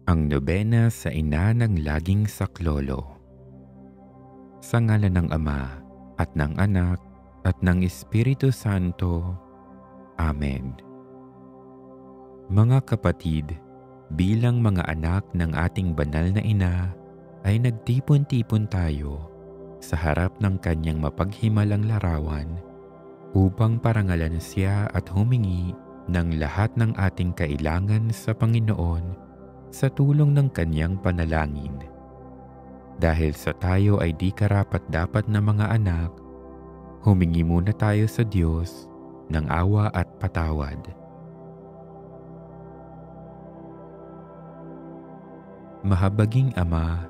Ang nobena sa ina ng laging saklolo. Sa ngalan ng Ama at ng Anak at ng Espiritu Santo. Amen. Mga kapatid, bilang mga anak ng ating banal na ina, ay nagtipon-tipon tayo sa harap ng kanyang mapaghimalang larawan upang parangalan siya at humingi ng lahat ng ating kailangan sa Panginoon sa tulong ng kanyang panalangin. Dahil sa tayo ay di karapat-dapat na mga anak, humingi muna tayo sa Diyos ng awa at patawad. Mahabaging Ama,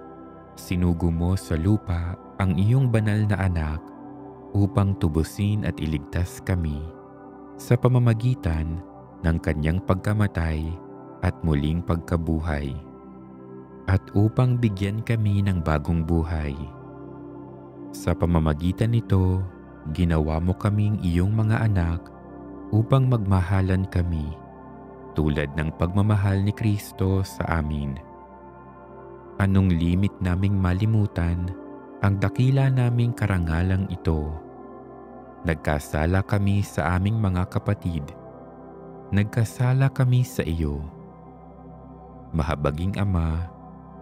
sinugo mo sa lupa ang iyong banal na anak upang tubusin at iligtas kami sa pamamagitan ng kanyang pagkamatay at muling pagkabuhay, at upang bigyan kami ng bagong buhay. Sa pamamagitan nito, ginawa mo kaming iyong mga anak upang magmahalan kami tulad ng pagmamahal ni Kristo sa amin. Anong limit naming malimutan ang dakila naming karangalang ito. Nagkasala kami sa aming mga kapatid. Nagkasala kami sa iyo. Mahabaging Ama,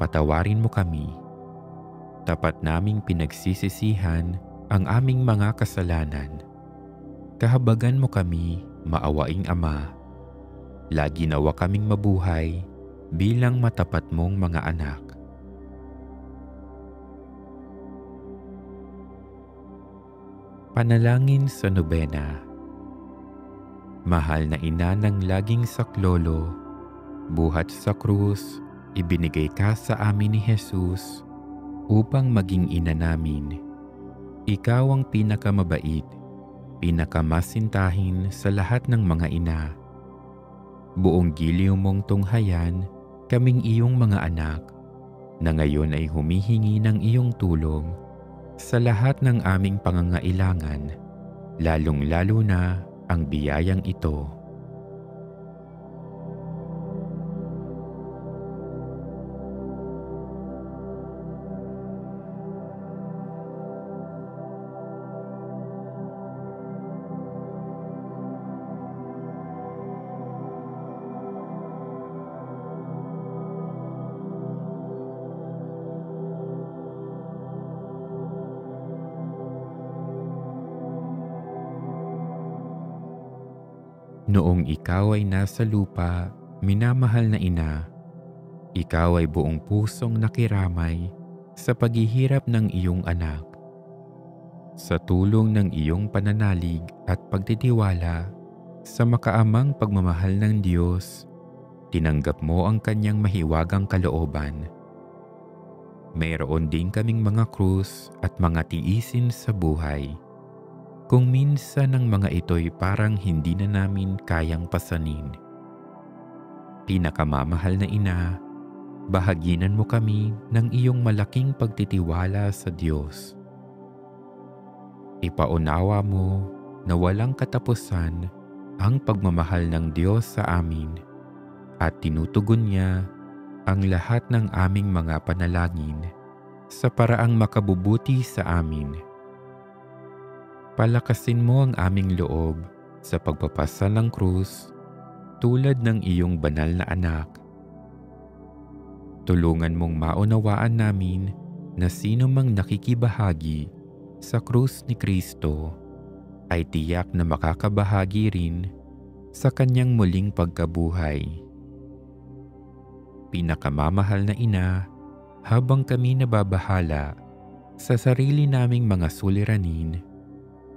patawarin mo kami. Tapat naming pinagsisisihan ang aming mga kasalanan. Kahabagan mo kami, maawaing Ama. Lagi nawa kaming mabuhay bilang matapat mong mga anak. Panalangin sa nobena. Mahal na ina ng laging saklolo, buhat sa krus, ibinigay ka sa amin ni Jesus upang maging ina namin. Ikaw ang pinakamabait, pinakamasintahin sa lahat ng mga ina. Buong giliw mong tunghayan, kaming iyong mga anak, na ngayon ay humihingi ng iyong tulong sa lahat ng aming pangangailangan, lalong-lalo na ang biyayang ito. Noong ikaw ay nasa lupa, minamahal na ina, ikaw ay buong pusong nakiramay sa paghihirap ng iyong anak. Sa tulong ng iyong pananalig at pagtitiwala sa makaamang pagmamahal ng Diyos, tinanggap mo ang kanyang mahiwagang kalooban. Mayroon din kaming mga krus at mga tiisin sa buhay. Kung minsan ang mga ito'y parang hindi na namin kayang pasanin. Pinakamamahal na ina, bahaginan mo kami ng iyong malaking pagtitiwala sa Diyos. Ipaunawa mo na walang katapusan ang pagmamahal ng Diyos sa amin at tinutugon niya ang lahat ng aming mga panalangin sa paraang makabubuti sa amin. Palakasin mo ang aming loob sa pagpapasa ng krus tulad ng iyong banal na anak. Tulungan mong maunawaan namin na sino mang nakikibahagi sa krus ni Kristo ay tiyak na makakabahagi rin sa kanyang muling pagkabuhay. Pinakamamahal na ina, habang kami nababahala sa sarili naming mga suliranin,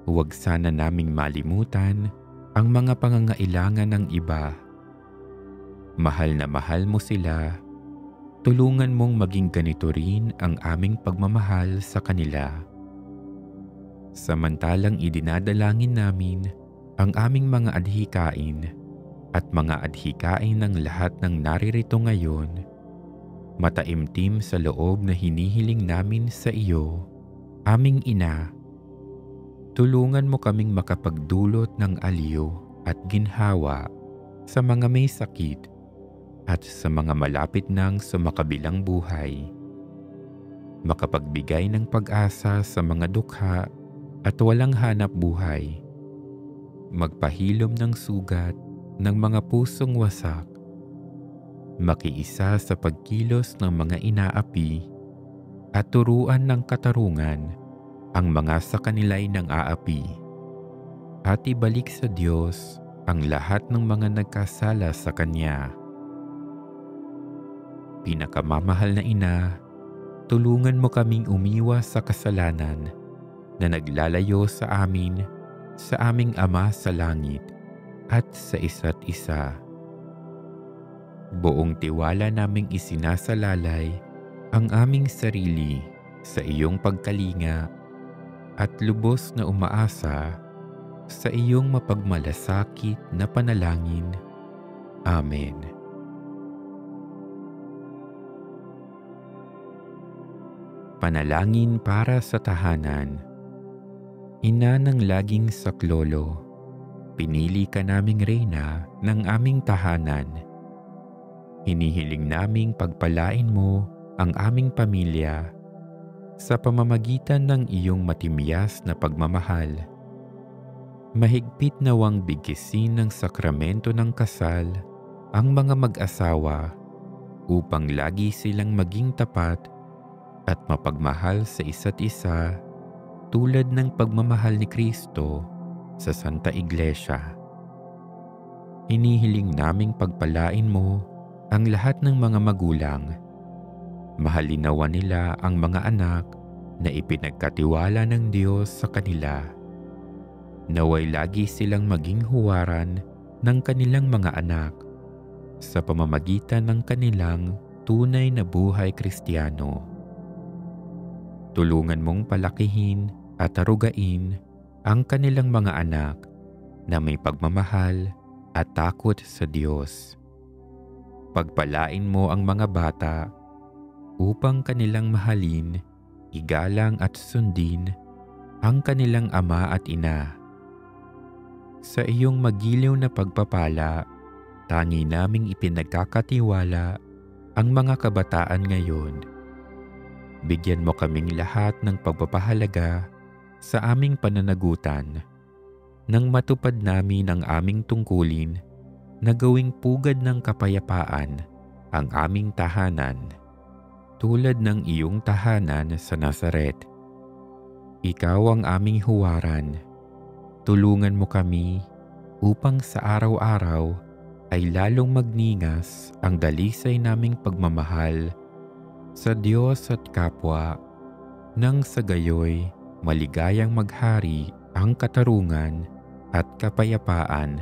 huwag sana naming malimutan ang mga pangangailangan ng iba. Mahal na mahal mo sila, tulungan mong maging ganito rin ang aming pagmamahal sa kanila. Samantalang idinadalangin namin ang aming mga adhikain at mga adhikain ng lahat ng naririto ngayon, mataimtim sa loob na hinihiling namin sa iyo, aming ina. Tulungan mo kaming makapagdulot ng aliw at ginhawa sa mga may sakit at sa mga malapit nang sumakabilang buhay. Makapagbigay ng pag-asa sa mga dukha at walang hanap buhay. Magpahilom ng sugat ng mga pusong wasak. Makiisa sa pagkilos ng mga inaapi at turuan ng katarungan ang mga sa kanila'y nang aapi. At ibalik sa Diyos ang lahat ng mga nagkasala sa Kanya. Pinakamamahal na Ina, tulungan mo kaming umiwas sa kasalanan na naglalayo sa amin, sa aming Ama sa langit at sa isa't isa. Buong tiwala naming isinasalalay ang aming sarili sa iyong pagkalinga at lubos na umaasa sa iyong mapagmalasakit na panalangin. Amen. Panalangin para sa tahanan. Ina ng laging saklolo, pinili ka naming reyna ng aming tahanan. Hinihiling naming pagpalain mo ang aming pamilya sa pamamagitan ng iyong matimyas na pagmamahal. Mahigpit nawang bigkisin ng sakramento ng kasal ang mga mag-asawa upang lagi silang maging tapat at mapagmahal sa isa't isa tulad ng pagmamahal ni Kristo sa Santa Iglesia. Hinihiling naming pagpalain mo ang lahat ng mga magulang. Mahalin nawa nila ang mga anak na ipinagkatiwala ng Diyos sa kanila. Naway lagi silang maging huwaran ng kanilang mga anak sa pamamagitan ng kanilang tunay na buhay Kristiyano. Tulungan mong palakihin at arugain ang kanilang mga anak na may pagmamahal at takot sa Diyos. Pagpalain mo ang mga bata upang kanilang mahalin, igalang at sundin ang kanilang ama at ina. Sa iyong magiliw na pagpapala, tangi naming ipinagkakatiwala ang mga kabataan ngayon. Bigyan mo kaming lahat ng pagpapahalaga sa aming pananagutan nang matupad namin ang aming tungkulin na gawing pugad ng kapayapaan ang aming tahanan tulad ng iyong tahanan sa Nazaret. Ikaw ang aming huwaran. Tulungan mo kami upang sa araw-araw ay lalong magningas ang dalisay naming pagmamahal sa Diyos at kapwa, nang sa gayoy maligayang maghari ang katarungan at kapayapaan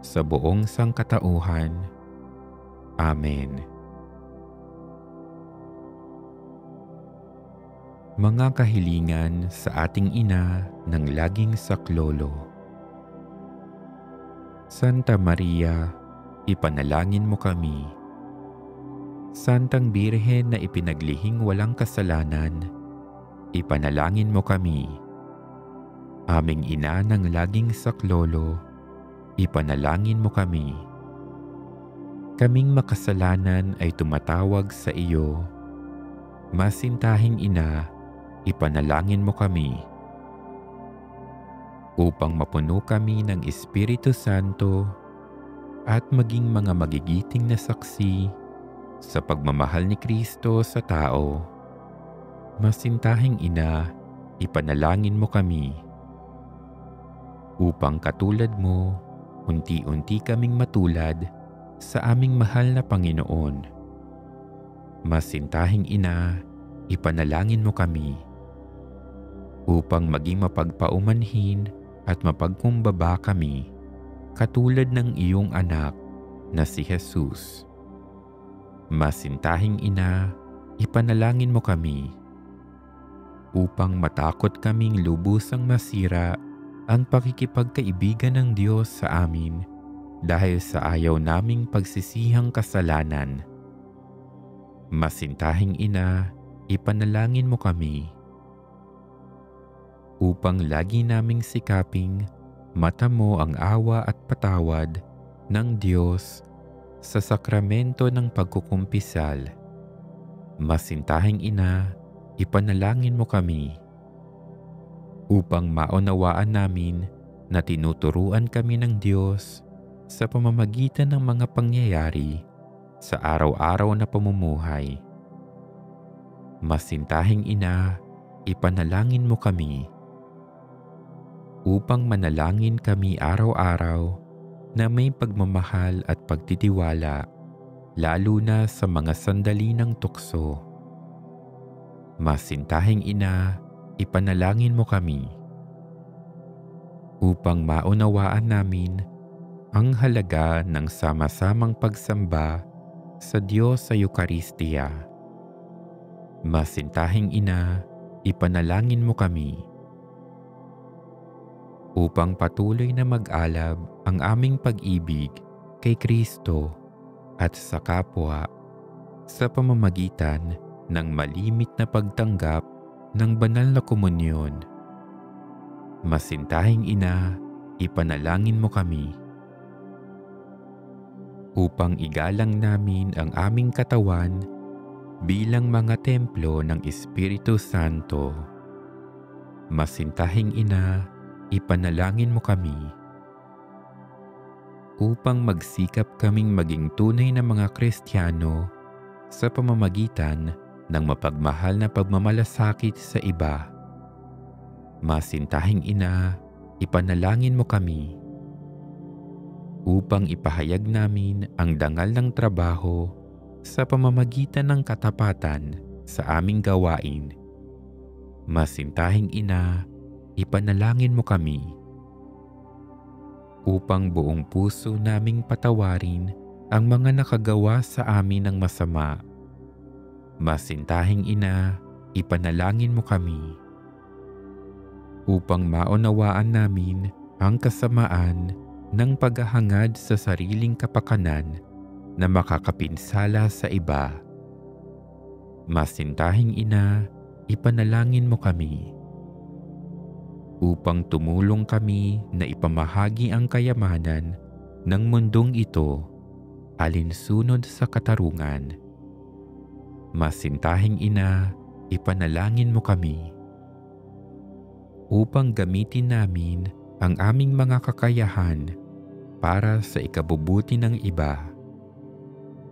sa buong sangkatauhan. Amen. Mga kahilingan sa ating Ina ng laging saklolo. Santa Maria, ipanalangin mo kami. Santang Birhen na ipinaglihing walang kasalanan, ipanalangin mo kami. Aming Ina ng laging saklolo, ipanalangin mo kami. Kaming makasalanan ay tumatawag sa iyo. Masintahing Ina, ipanalangin mo kami. Upang mapuno kami ng Espiritu Santo at maging mga magigiting na saksi sa pagmamahal ni Kristo sa tao. Masintahing Ina, ipanalangin mo kami. Upang katulad mo, unti-unti kaming matulad sa aming mahal na Panginoon. Masintahing Ina, ipanalangin mo kami. Upang maging mapagpaumanhin at mapagkumbaba kami, katulad ng iyong anak na si Jesus. Masintahing Ina, ipanalangin mo kami. Upang matakot kaming lubusang masira ang pakikipagkaibigan ng Diyos sa amin dahil sa ayaw naming pagsisihang kasalanan. Masintahing Ina, ipanalangin mo kami. Upang lagi naming sikaping matamo ang awa at patawad ng Diyos sa sakramento ng pagkukumpisal. Masintahing Ina, ipanalangin mo kami upang maunawaan namin na tinuturuan kami ng Diyos sa pamamagitan ng mga pangyayari sa araw-araw na pamumuhay. Masintahing Ina, ipanalangin mo kami upang manalangin kami araw-araw na may pagmamahal at pagtitiwala, lalo na sa mga sandali ng tukso. Masintahing Ina, ipanalangin mo kami upang maunawaan namin ang halaga ng sama-samang pagsamba sa Diyos sa Eucharistia. Masintahing Ina, ipanalangin mo kami upang patuloy na mag-alab ang aming pag-ibig kay Kristo at sa kapwa sa pamamagitan ng malimit na pagtanggap ng banal na komunyon. Masintahing Ina, ipanalangin mo kami upang igalang namin ang aming katawan bilang mga templo ng Espiritu Santo. Masintahing Ina, ipanalangin mo kami upang magsikap kaming maging tunay na mga Kristiyano sa pamamagitan ng mapagmahal na pagmamalasakit sa iba. Masintahing Ina, ipanalangin mo kami upang ipahayag namin ang dangal ng trabaho sa pamamagitan ng katapatan sa aming gawain. Masintahing Ina, ipanalangin mo kami upang buong puso naming patawarin ang mga nakagawa sa amin ng masama. Masintahing Ina, ipanalangin mo kami upang maunawaan namin ang kasamaan ng paghahangad sa sariling kapakanan na makakapinsala sa iba. Masintahing Ina, ipanalangin mo kami upang tumulong kami na ipamahagi ang kayamanan ng mundong ito alinsunod sa katarungan. Masintahing Ina, ipanalangin mo kami upang gamitin namin ang aming mga kakayahan para sa ikabubuti ng iba.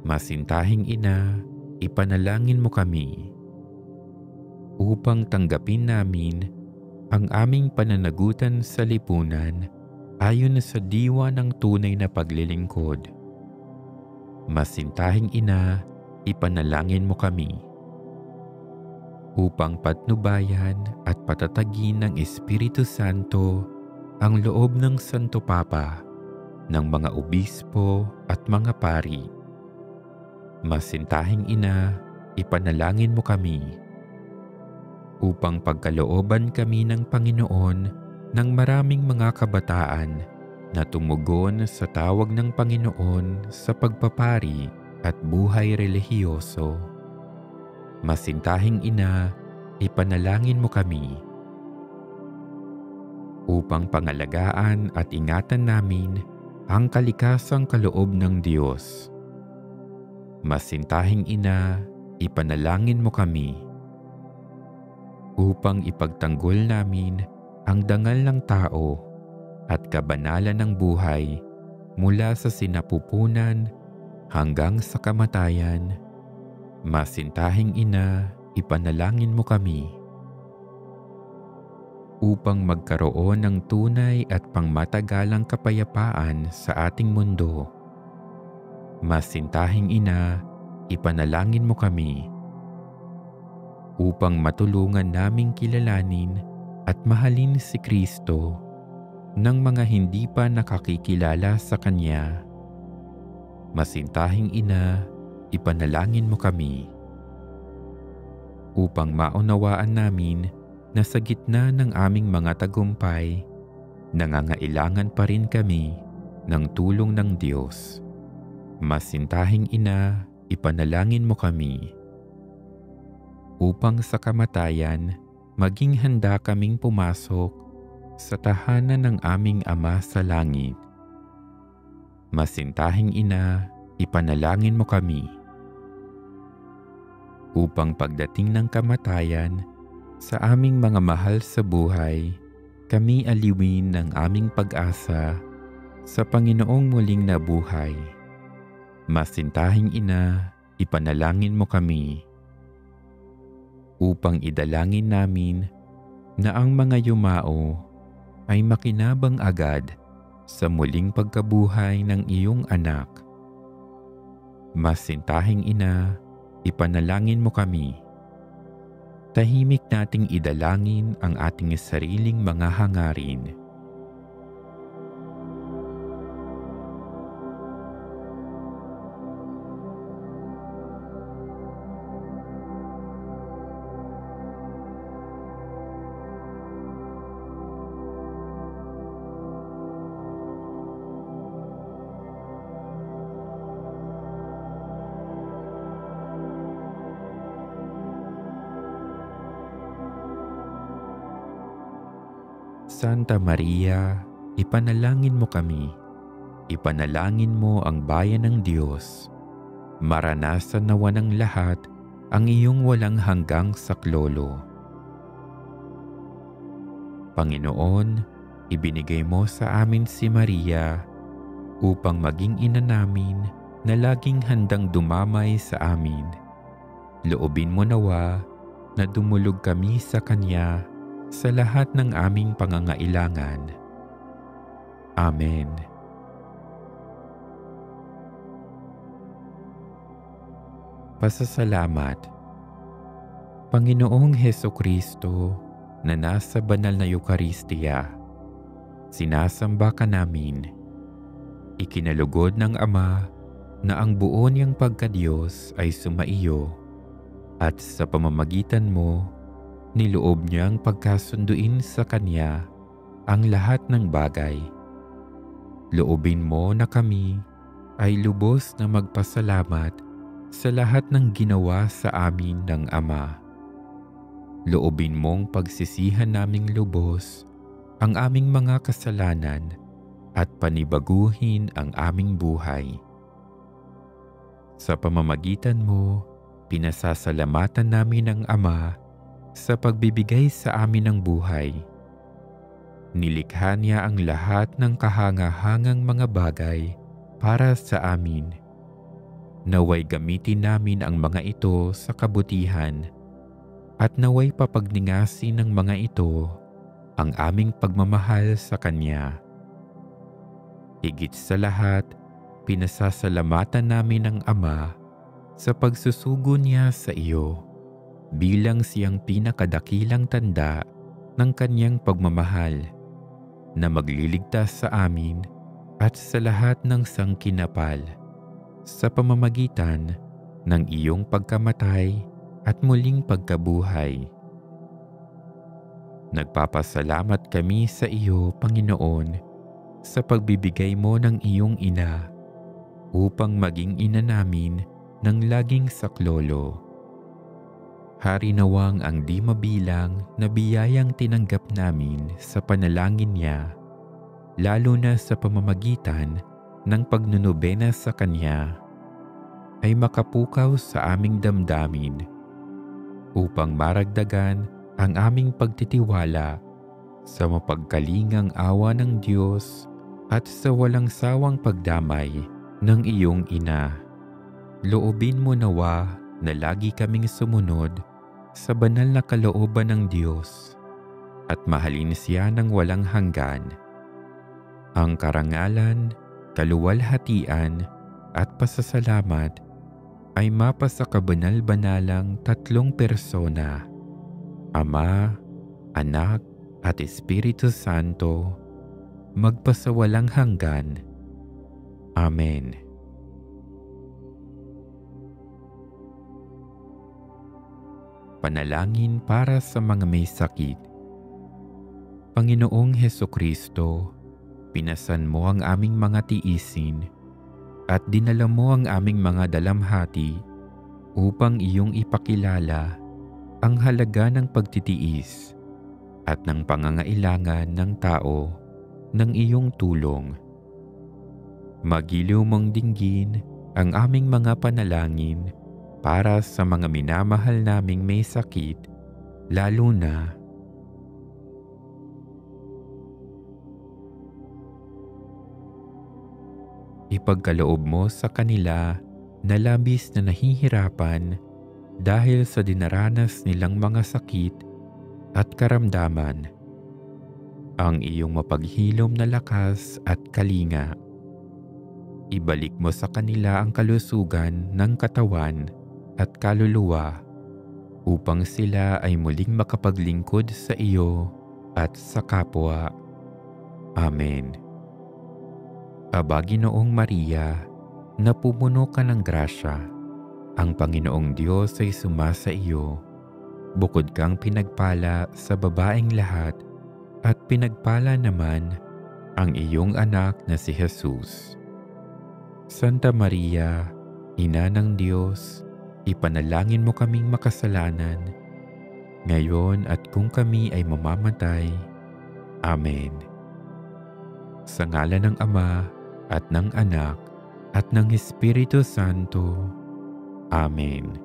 Masintahing Ina, ipanalangin mo kami upang tanggapin namin ang aming pananagutan sa lipunan ayon sa diwa ng tunay na paglilingkod. Masintahing Ina, ipanalangin mo kami upang patnubayan at patatagin ng Espiritu Santo ang loob ng Santo Papa, ng mga obispo at mga pari. Masintahing Ina, ipanalangin mo kami upang pagkalooban kami ng Panginoon ng maraming mga kabataan na tumugon sa tawag ng Panginoon sa pagpapari at buhay relihiyoso. Masintahing Ina, ipanalangin mo kami upang pangalagaan at ingatan namin ang kalikasang kaloob ng Diyos. Masintahing Ina, ipanalangin mo kami upang ipagtanggol namin ang dangal ng tao at kabanalan ng buhay mula sa sinapupunan hanggang sa kamatayan. Masintahing Ina, ipanalangin mo kami upang magkaroon ng tunay at pangmatagalang kapayapaan sa ating mundo. Masintahing Ina, ipanalangin mo kami upang matulungan naming kilalanin at mahalin si Kristo ng mga hindi pa nakakikilala sa Kanya. Masintahing Ina, ipanalangin mo kami upang maunawaan namin na sa gitna ng aming mga tagumpay, nangangailangan pa rin kami ng tulong ng Diyos. Masintahing Ina, ipanalangin mo kami upang sa kamatayan maging handa kaming pumasok sa tahanan ng aming Ama sa langit. Masintahing Ina, ipanalangin mo kami. Upang pagdating ng kamatayan sa aming mga mahal sa buhay, kami aliwin ng aming pag-asa sa Panginoong muling nabuhay. Masintahing Ina, ipanalangin mo kami. Upang idalangin namin na ang mga yumao ay makinabang agad sa muling pagkabuhay ng iyong anak. Masintahing Ina, ipanalangin mo kami. Tahimik nating idalangin ang ating sariling mga hangarin. Santa Maria, ipanalangin mo kami. Ipanalangin mo ang bayan ng Diyos. Maranasan nawa ng lahat ang iyong walang hanggang saklolo. Panginoon, ibinigay mo sa amin si Maria upang maging ina namin na laging handang dumamay sa amin. Loobin mo nawa na dumulog kami sa Kanya sa lahat ng aming pangangailangan. Amen. Pasasalamat. Panginoong Hesukristo na nasa banal na Eucharistia, sinasamba ka namin. Ikinalugod ng Ama na ang buo niyang pagkadiyos ay sumaiyo at sa pamamagitan mo, niloob niyang pagkasunduin sa Kanya ang lahat ng bagay. Loobin mo na kami ay lubos na magpasalamat sa lahat ng ginawa sa amin ng Ama. Loobin mong pagsisihan naming lubos ang aming mga kasalanan at panibaguhin ang aming buhay. Sa pamamagitan mo, pinasasalamatan namin ang Ama sa pagbibigay sa amin ng buhay. Nilikha niya ang lahat ng kahanga-hangang mga bagay para sa amin. Naway gamitin namin ang mga ito sa kabutihan at naway papagningasin ng mga ito ang aming pagmamahal sa Kanya. Higit sa lahat, pinasasalamatan namin ang Ama sa pagsusugo niya sa iyo bilang siyang pinakadakilang tanda ng Kanyang pagmamahal na magliligtas sa amin at sa lahat ng sangkinapal sa pamamagitan ng iyong pagkamatay at muling pagkabuhay. Nagpapasalamat kami sa iyo, Panginoon, sa pagbibigay mo ng iyong ina upang maging ina namin ng laging saklolo. Hari nawang ang di mabilang na biyayang tinanggap namin sa panalangin niya, lalo na sa pamamagitan ng pagnunubena sa Kanya, ay makapukaw sa aming damdamin upang maragdagan ang aming pagtitiwala sa mapagkalingang awa ng Diyos at sa walang sawang pagdamay ng iyong ina. Loobin mo nawa na lagi kaming sumunod sa banal na kalooban ng Diyos at mahalin siya ng walang hanggan. Ang karangalan, kaluwalhatian at pasasalamat ay mapa sa kabanal-banalang tatlong persona, Ama, Anak at Espiritu Santo, magpasawalang hanggan. Amen. Panalangin para sa mga may sakit. Panginoong Hesukristo, pinasan mo ang aming mga tiisin at dinala mo ang aming mga dalamhati upang iyong ipakilala ang halaga ng pagtitiis at ng pangangailangan ng tao ng iyong tulong. Magiliw mong dinggin ang aming mga panalangin para sa mga minamahal naming may sakit, lalo na ipagkaloob mo sa kanila na labis na nahihirapan dahil sa dinaranas nilang mga sakit at karamdaman. Ang iyong mapaghilom na lakas at kalinga. Ibalik mo sa kanila ang kalusugan ng katawan at kaluluwa upang sila ay muling makapaglingkod sa iyo at sa kapwa. Amen. Aba, Ginoong Maria, napumuno ka ng grasya. Ang Panginoong Diyos ay sumasa iyo. Bukod kang pinagpala sa babaeng lahat at pinagpala naman ang iyong anak na si Jesus. Santa Maria, Ina ng Diyos, ipanalangin mo kaming makasalanan, ngayon at kung kami ay mamamatay. Amen. Sa ngalan ng Ama, at ng Anak, at ng Espiritu Santo. Amen.